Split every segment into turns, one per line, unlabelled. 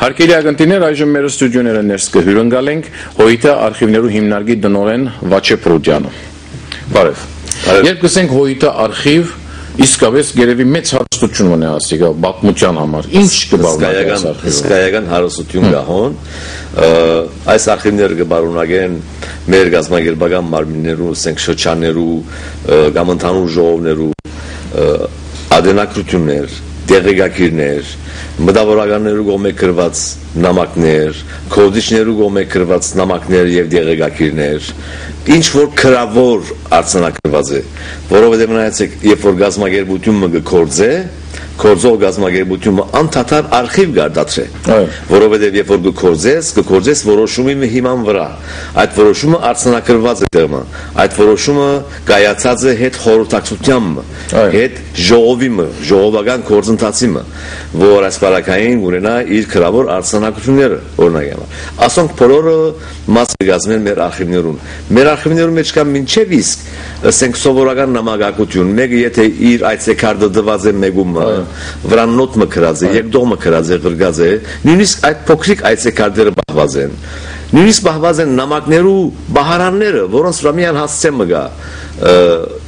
Հարկելի ակնտիներ այժմ մեր ստուդիոները ներս կհյուրընկալ ենք ՀՕԻԹ արխիվներու հիմնարկի տնօրեն Վաչե Պրոդյանը։ Բարև։ Երբ կսենք ՀՕԻԹ արխիվ, իսկապես գերեւի մեծ հարստություն ունի ասիկա բացմության համար։ Ինչ կբարունի այս արխիվը։
Հսկայական հարստություն գահոն, այս արխիվները կբարունագեն մեր գազագերբական մարմիններու, ասենք շրջաններու, կամ ընդհանուր ժողովներու ադենակրություններ, դեղեկագիրներ, մտավորականներու կողմէ գրված նամակներ, կոդիչներու կողմէ գրված նամակներ եւ դեղեկագիրներ, ինչ որ քրավոր արձանագրված է, որովհետեւ նայեցեք, երբ որ գազագերբությունը գործե, կորձող գազագերբությունը անդադար արխիվ գարդացրե, որովհետև երբ որ կգործես որոշումի հիման վրա, այդ որոշումը արձանագրված է դերմը, այդ որոշումը կայացած է հետ խորհրդակցությամբ, հետ ժողովական գործընթացիմը, որ ասպարակային ունենա իր քրավոր արձանագրությունները, օրինակ, ասոնք բոլորը մաս կգազմեն մեր արխիվներուն։ Մեր արխիվներում մեջ կա մինչև իսկ, ասենք սովորական նամակակություն, մեկը եթե իր այցեքարտը դված է մեկումը, վրան նոտ մկրած է, երկդող մկրած է, գրգած է, նույնիսկ այդ փոքրիկ այցեքարտերը բահված են։ Նույնիսկ բահված են նամակներու բահարանները, որոնց վրա միան հասցեմ գա,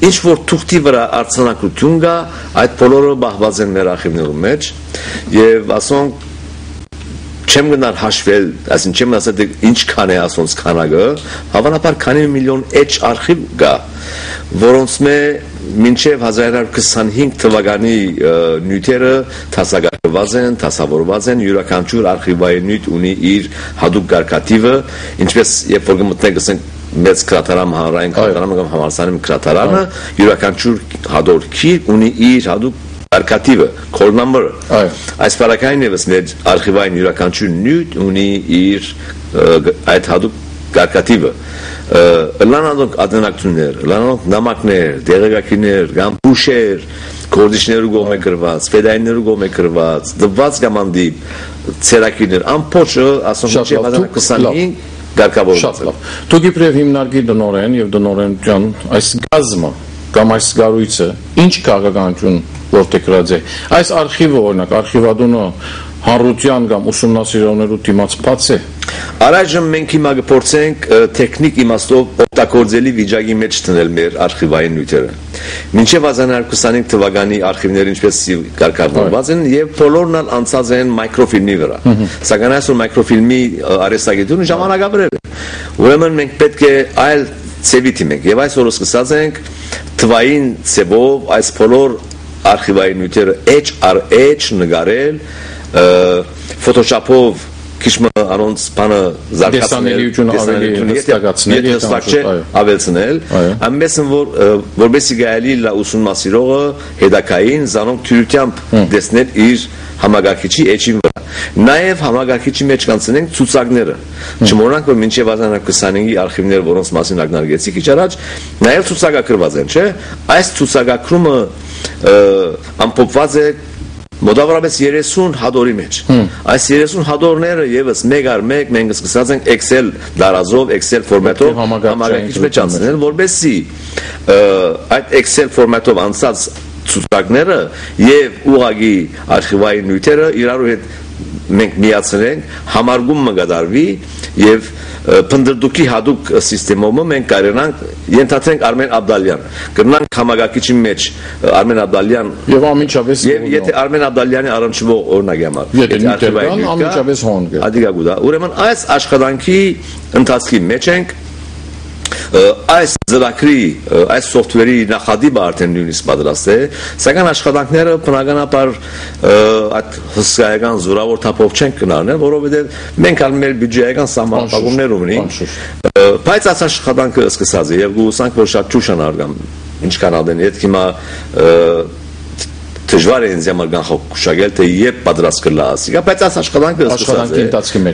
ինչ որ թուղթի վրա արձանագրություն կա, այդ բոլորը բահված են մեր արխիվներում մեջ, եւ ասոնք չեմ գնալ հաշվել, այսինքն չեմ ասել ինչքան է ասոնց քանակը, հավանաբար քանի միլիոն էջ արխիվ կա, որոնց մինչև 1925 թվականի նյութերը դասակարգված են, դասավորված են, յուրաքանչյուր արխիվային նյութ ունի իր հատուկ կարգատիվը, ինչպես երբ որ գտնենք ասենք մեծ քրատարան հանրային քրատարանը կամ համալսարանի քրատարանը, յուրաքանչյուր հատոր քիր ունի իր հատուկ կարգատիվը, call number-ը։ Այս պարակային եւս մեր արխիվային յուրաքանչյուր նյութ ունի իր այդ հատուկ կարգատիվը։ Լանանոք ադենակություններ, լանանոք նամակներ, դեղեկագիրներ, կամ հուշեր, կոդիչներու կողմէ գրված, ֆեդայիններու կողմէ գրված, դված կամանդի ցերակիրներ, ամբողջը ասոնք 2025 կարգավորված է։
Դուք իբրև հիմնարկի տնօրեն եւ տնօրենության այս գազմը կամ այս զգարույցը ինչ քաղաքականություն որտեղ գրած է։ Այս արխիվը օրինակ արխիվադոնը հանրության կամ ուսումնասիրողներու դիմաց բաց է։
Առայժմ մենք հիմա կփորձենք տեխնիկ իմաստով օգտագործելի վիճակի մեջ դնել մեր արխիվային նյութերը։ Մինչև 1925 թվականի արխիվները ինչպես կարգավորված են եւ բոլորն անցած են մայկրոֆիլմի վրա։ Սակայն այսօր մայկրոֆիլմի արհեստագիտությունը ժամանակավորել է։ Ուրեմն մենք պետք է այլ ցևի դիմենք եւ այսօր սկսած ենք թվային ցևով այս բոլոր արխիվային նյութերը edge նկարել, Photoshop-ով քիչ անոնց բանը
զարգացնել,
ավելցնել, ամենսն որբեսի գայելի լա ուսումնասիրողը հետակային զանոնք թյուրությամբ դեսնել իր համագարկիչի էջին վրա։ Նաև համագարկիչի մեջ կանցնենք ցուցակները։ Չմոռանանք, որ մինչև 1925-ի արխիվները, որոնց մասին ակնարկեցի քիչ առաջ, նաև ցուցակագրված են, չէ՞։ Այս ցուցակագրումը ամփոփված է մոտավորապես 30 հատորի մեջ։ Այս 30 հատորները եւս մեկ առ մեկ մենք սկսած ենք Excel դարազով, Excel ֆորմատով համագարկիչ մեջ անցնել, որովհետեւ այդ Excel ֆորմատով անցած ցուցակները եւ ուղագի արխիվային նյութերը իրարու հետ մենք միացնենք, համարգումը կդարվի եւ փնդրդուկի հատուկ սիստեմով մենք կարողանանք ենթադրենք Արմեն Աբդալյան կգնանք համագարկիչի մեջ Արմեն Աբդալյան
եւ ամիջապես
եւ եթե Արմեն Աբդալյանի առնչվող օրինակի համար
եթե արխիվային ամիջապես հոն գա
ադիգա ուրեմն այս աշխատանքի ընթացքի մեջ ենք այս ծրագրի այս սոֆթվերի նախադիպը արդեն նույնիսկ պատրաստ է, սակայն աշխատանքները բնականաբար այդ հսկայական զորավոր թափով չեն կնարնել, որովհետև մենք ալ մեր բյուջեական սահմանափակումներ ունենք, բայց այս աշխատանքը սկսած է եւ գուսանք որ շատ ճուշան արգամ ինչ կանադեն իդ հիմա դժվար է ինձ համար կանխուշակել թե երբ պատրաստ կլա ասիկա, բայց այս աշխատանքը
սկսած է,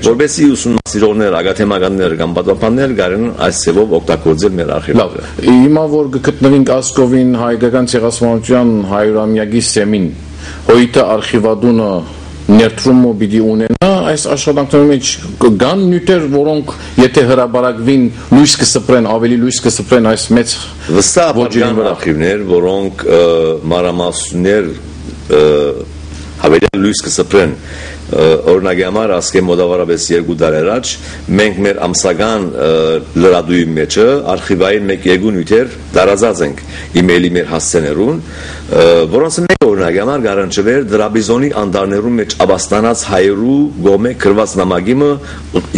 որովհետեւ ուսումնասիրողներ, ագաթեմականներ կամ պատվաբաններ կարեն այս ծավով օգտագործել մեր արխիվները։
Հիմա որ գտնվենք Ասկովին հայկական ցեղասպանության 100-ամյակի սեմին, ՀՕԻԹ արխիվադոնը ներդրումը պիտի ունենա այս աշխատանքների մեջ կգան նյութեր, որոնք եթե հրաբարակվին լույս կսպրեն, ավելի լույս կսպրեն այս մեծ
վստահ արխիվներ, որոնք մանրամասներ հավելյալ լույս կսպրեն օրինակի համար ասկե մոտավորապես 2 տարի առաջ մենք մեր ամսական լրատվի մեջը արխիվային 1-2 նյութեր տարածած ենք email-ի մեր հասցեներուն, որոնց մեկ օրինակի համար գարանչվեր դրաբիզոնի անդարներում մեջ աբաստանած հայերու գոմե գրված նամակիմը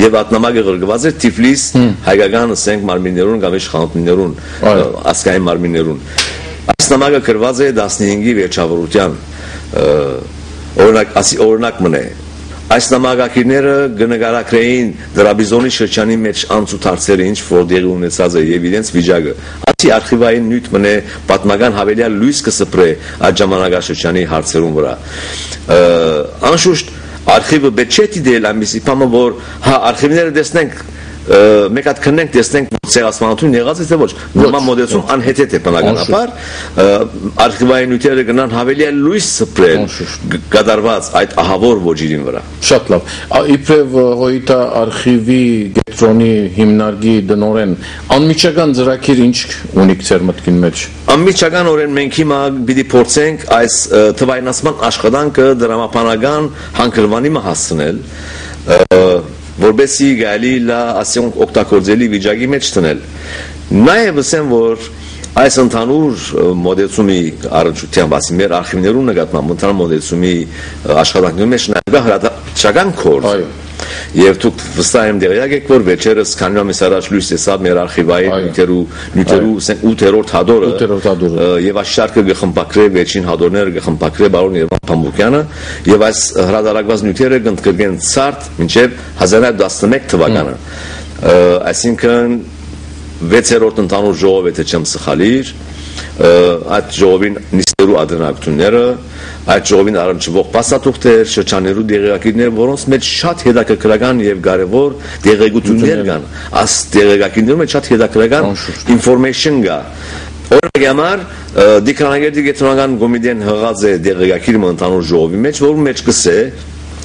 եւ այդ նամակը գրված էր Թիֆլիս հայկական ասենք մարմիններուն կամ իշխանություններուն ասկային մարմիններուն այս նամակը գրված է 15-ի վերջավորության օրինակ մնե այս նամակակիրները կնկարագրեին դրաբիզոնի շրջանի մեջ անցուդարձերը ինչ որ դեղի ունեցած է եւ իրենց վիճակը ասի արխիվային նյութ մնե պատմական հավելյալ լույս կսպրե այդ ժամանակաշրջանի հարցերուն վրա անշուշտ արխիվը պետք չէ դիտել ամիսի փամը որ հա արխիվները տեսնենք մեկ հատ քննենք տեսնենք ցեղասպանություն եղած է թե ոչ նորմալ մոդելում անհեթեթ է բնականաբար արխիվային նյութերը կնան հավելյալ լույս սփռել կատարված այդ ահավոր ոճիրին վրա
շատ լավ իբրև հոյիտա արխիվի գետրոնի հիմնարկի դնորեն անմիջական ծրագիր ինչ ունիք ձեր մտքին մեջ
անմիջականորեն մենք հիմա պիտի փորձենք այս թվայնացման աշխատանքը դրամապանական հանգրվանի մը հասցնել որբեսի գալի լա ասենք օգտագործելի վիճակի մեջ տնել նաև ասեմ որ այս ընդհանուր մոդելացումի առնչությամբ ասի մեր արխիվներուն նկատմամբ ընդհանուր մոդելացումի աշխատանքների մեջ նաև հրատարակչական կորձ եւ դուք վստահ եմ դերյակ եք որ վերջերս քանի ամիս առաջ լույս տեսավ մեր արխիվային նյութերու ասենք 8-րդ հադորը եւ այս շարքը գխմբակրե վերջին հադորները գխմբակրե բարոն Երվան Փամբուկյանը եւ այս հրատարակված նյութերը կընդգրկեն ցարտ մինչեւ 1911 թվականը այսինքն 6-րդ ընդհանուր ժողովը եթե չեմ սխալիր այդ ժողովին նիստերու ադրնակությունները այդ ժողովին առնչվող փաստաթուղթեր, շրջաններու դեղեկագիրներ, որոնց մեջ շատ հետաքրքրական եւ կարեւոր դեղեցություններ կան, աս դեղեկագիրներում շատ հետաքրքրական information կա։ Օրինակ համար դիքրանագետի գետրոնական կոմիտեն հղած է դեղեկագիրը ընդհանուր ժողովի մեջ, որում մեջ կսե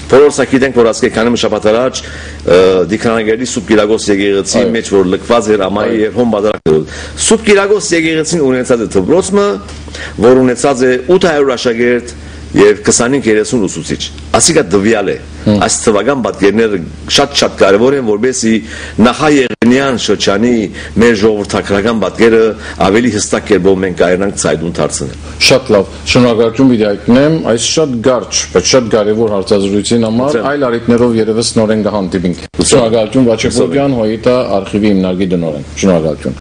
Բոլորս գիտենք որ ասկե քանի շաբաթ առաջ դիքրանագետի Սուրբ Կիրակոս եկեղեցի մեջ որ լքված էր ամայի եւ հոմ բادرակներով Սուրբ Կիրակոս եկեղեցին ունեցած է դպրոցը որ ունեցած է 800 աշակերտ եւ 25-30 ուսուցիչ ասիկա դվյալ է այս թվական պատկերները շատ կարեւոր են որբեսի նախաեղենյան շրջանի մեր ժողովրդական պատկերը ավելի հստակ կերպով մենք կարողանանք ցայտուն դարձնել
շատ լավ շնորհակալություն պիտի հայտնեմ այս շատ կարճ բայց շատ կարեւոր հարցազրույցին համար այլ առիթներով երևս նորեն կհանդիպենք շնորհակալություն Վաչե Բոբյան հոյիտա արխիվի հիմնարկի դնորեն շնորհակալություն